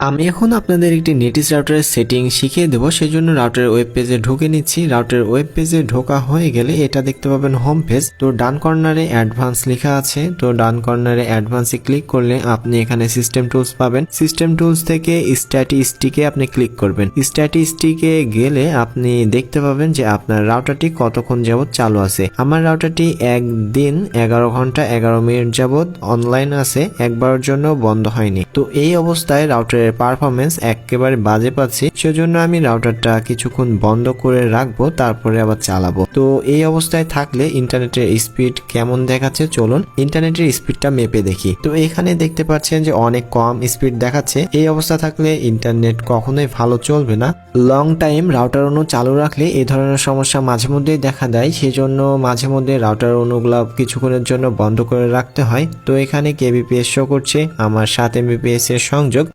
আমি এখন আপনাদের একটি নেটিস রাউটারের সেটিং শিখিয়ে দেবো, সেজন্য রাউটারের ওয়েব পেজে ঢুকে নিচ্ছি। রাউটারের ওয়েব পেজে ঢোকা হয়ে গেলে এটা দেখতে পাবেন হোম পেজ। তো ডান কর্নারে অ্যাডভান্স লেখা আছে, তো ডান কর্নারে অ্যাডভান্সে ক্লিক করলে আপনি এখানে সিস্টেম টুলস পাবেন। সিস্টেম টুলস থেকে স্ট্যাটিস্টিকে আপনি ক্লিক করবেন। স্ট্যাটিস্টিকে গেলে আপনি দেখতে পাবেন যে আপনার রাউটারটি কতক্ষণ যাবত চালু আছে। আমার রাউটারটি একদিন 11 ঘন্টা 11 মিনিট যাবত অনলাইন আছে, একবারের জন্য বন্ধ হয়নি। তো এই অবস্থায় রাউটারের পারফরমেন্স একেবারে বাজে পাচ্ছি, সেজন্য আমি রাউটারটা কিছুক্ষণ বন্ধ করে রাখবো, তারপরে আবার চালাবো। তো এই অবস্থায় থাকলে ইন্টারনেটের স্পিড কেমন দেখাচ্ছে চলুন ইন্টারনেটের স্পিডটা মেপে দেখি। তো এখানে দেখতে পাচ্ছেন যে অনেক কম স্পিড দেখাচ্ছে। এই অবস্থা থাকলে ইন্টারনেট কখনোই ভালো চলবে না। লং টাইম রাউটার অনু চালু রাখলে এই ধরনের সমস্যা মাঝে মধ্যেই দেখা দেয়, সেজন্য মাঝে মধ্যে রাউটার অনুগুলা কিছুক্ষণের জন্য বন্ধ করে রাখতে হয়। তো এখানে কেবিপিএস শো করছে, আমার 7 এমবিপিএস এর সংযোগ।